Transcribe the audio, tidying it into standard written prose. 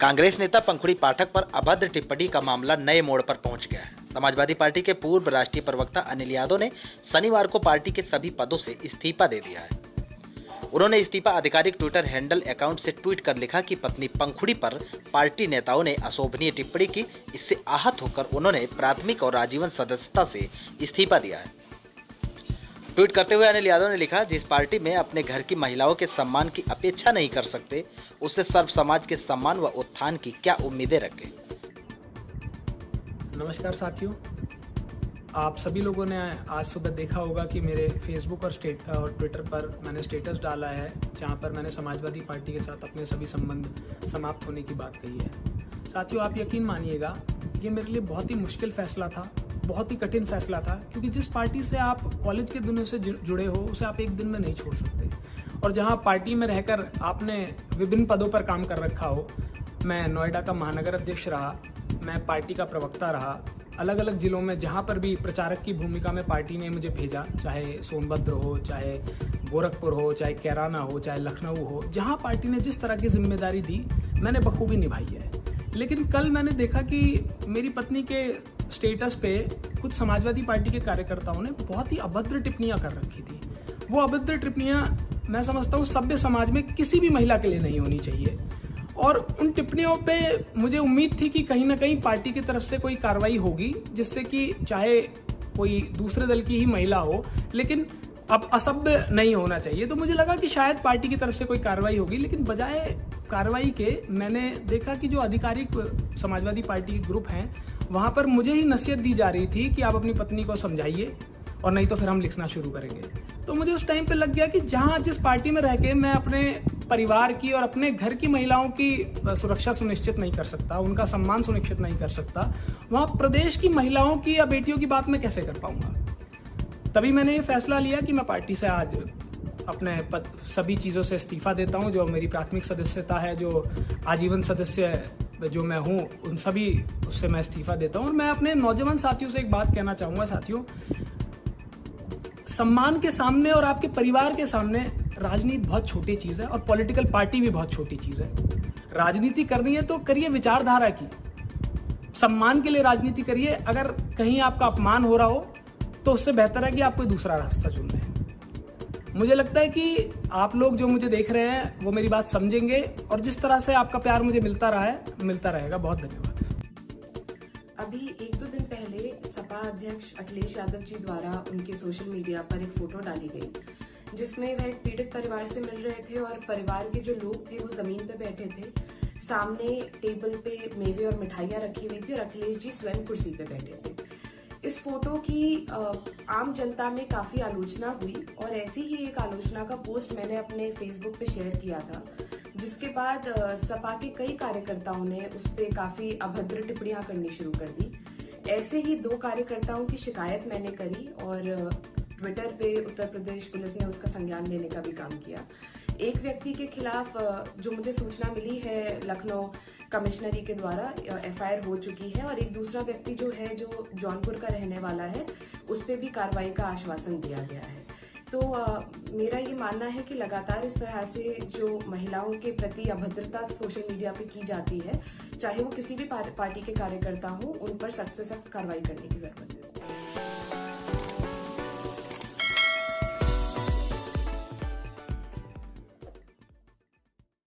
कांग्रेस नेता पंखुड़ी पाठक पर अभद्र टिप्पणी का मामला नए मोड़ पर पहुंच गया है। समाजवादी पार्टी के पूर्व राष्ट्रीय प्रवक्ता अनिल यादव ने शनिवार को पार्टी के सभी पदों से इस्तीफा दे दिया है। उन्होंने इस्तीफा आधिकारिक ट्विटर हैंडल अकाउंट से ट्वीट कर लिखा कि पत्नी पंखुड़ी पर पार्टी नेताओं ने अशोभनीय टिप्पणी की। इससे आहत होकर उन्होंने प्राथमिक और आजीवन सदस्यता से इस्तीफा दिया है। ट्वीट करते हुए अनिल यादव ने लिखा, जिस पार्टी में अपने घर की महिलाओं के सम्मान की अपेक्षा नहीं कर सकते, उससे सर्व समाज के सम्मान व उत्थान की क्या उम्मीदें रखें। नमस्कार साथियों, आप सभी लोगों ने आज सुबह देखा होगा कि मेरे फेसबुक और ट्विटर पर मैंने स्टेटस डाला है जहां पर मैंने समाजवादी पार्टी के साथ अपने सभी संबंध समाप्त होने की बात कही है। साथियों, आप यकीन मानिएगा, ये मेरे लिए बहुत ही मुश्किल फैसला था, बहुत ही कठिन फैसला था, क्योंकि जिस पार्टी से आप कॉलेज के दिनों से जुड़े हो उसे आप एक दिन में नहीं छोड़ सकते। और जहां पार्टी में रहकर आपने विभिन्न पदों पर काम कर रखा हो, मैं नोएडा का महानगर अध्यक्ष रहा, मैं पार्टी का प्रवक्ता रहा, अलग अलग जिलों में जहां पर भी प्रचारक की भूमिका में पार्टी ने मुझे भेजा, चाहे सोनभद्र हो, चाहे गोरखपुर हो, चाहे कैराना हो, चाहे लखनऊ हो, जहां पार्टी ने जिस तरह की जिम्मेदारी दी मैंने बखूबी निभाई है। लेकिन कल मैंने देखा कि मेरी पत्नी के स्टेटस पे कुछ समाजवादी पार्टी के कार्यकर्ताओं ने बहुत ही अभद्र टिप्पणियां कर रखी थी। वो अभद्र टिप्पणियां मैं समझता हूँ सभ्य समाज में किसी भी महिला के लिए नहीं होनी चाहिए। और उन टिप्पणियों पे मुझे उम्मीद थी कि कहीं ना कहीं पार्टी की तरफ से कोई कार्रवाई होगी, जिससे कि चाहे कोई दूसरे दल की ही महिला हो, लेकिन अब असभ्य नहीं होना चाहिए। तो मुझे लगा कि शायद पार्टी की तरफ से कोई कार्रवाई होगी, लेकिन बजाय कार्रवाई के मैंने देखा कि जो आधिकारिक समाजवादी पार्टी के ग्रुप हैं वहां पर मुझे ही नसीहत दी जा रही थी कि आप अपनी पत्नी को समझाइए और नहीं तो फिर हम लिखना शुरू करेंगे। तो मुझे उस टाइम पे लग गया कि जहां जिस पार्टी में रह के मैं अपने परिवार की और अपने घर की महिलाओं की सुरक्षा सुनिश्चित नहीं कर सकता, उनका सम्मान सुनिश्चित नहीं कर सकता, वहां प्रदेश की महिलाओं की या बेटियों की बात मैं कैसे कर पाऊंगा। तभी मैंने ये फैसला लिया कि मैं पार्टी से आज अपने सभी चीज़ों से इस्तीफा देता हूं। जो मेरी प्राथमिक सदस्यता है, जो आजीवन सदस्य जो मैं हूं, उन सभी उससे मैं इस्तीफा देता हूं। और मैं अपने नौजवान साथियों से एक बात कहना चाहूँगा, साथियों, सम्मान के सामने और आपके परिवार के सामने राजनीति बहुत छोटी चीज़ है और पॉलिटिकल पार्टी भी बहुत छोटी चीज़ है। राजनीति करनी है तो करिए विचारधारा की, सम्मान के लिए राजनीति करिए। अगर कहीं आपका अपमान हो रहा हो तो उससे बेहतर है कि आप कोई दूसरा रास्ता चुन लें। मुझे लगता है कि आप लोग जो मुझे देख रहे हैं वो मेरी बात समझेंगे, और जिस तरह से आपका प्यार मुझे मिलता रहा है, मिलता रहेगा। बहुत धन्यवाद। अभी एक दो दिन पहले सपा अध्यक्ष अखिलेश यादव जी द्वारा उनके सोशल मीडिया पर एक फोटो डाली गई, जिसमें वह एक पीड़ित परिवार से मिल रहे थे और परिवार के जो लोग थे वो जमीन पे बैठे थे। सामने टेबल पे मेवे और मिठाइयाँ रखी हुई थी और अखिलेश जी स्वयं कुर्सी पे बैठे थे। इस फोटो की आम जनता में काफी आलोचना हुई और ऐसी ही एक आलोचना का पोस्ट मैंने अपने फेसबुक पे शेयर किया था, जिसके बाद सपा के कई कार्यकर्ताओं ने उस पर काफी अभद्र टिप्पणियां करनी शुरू कर दी। ऐसे ही 2 कार्यकर्ताओं की शिकायत मैंने करी और ट्विटर पे उत्तर प्रदेश पुलिस ने उसका संज्ञान लेने का भी काम किया। एक व्यक्ति के खिलाफ जो मुझे सूचना मिली है, लखनऊ कमिश्नरी के द्वारा एफआईआर हो चुकी है, और एक दूसरा व्यक्ति जो है, जो जौनपुर का रहने वाला है, उस पर भी कार्रवाई का आश्वासन दिया गया है। तो मेरा ये मानना है कि लगातार इस तरह से जो महिलाओं के प्रति अभद्रता सोशल मीडिया पे की जाती है, चाहे वो किसी भी पार्टी के कार्यकर्ता हो, उन पर सख्त से सख्त कार्रवाई करने की जरूरत है।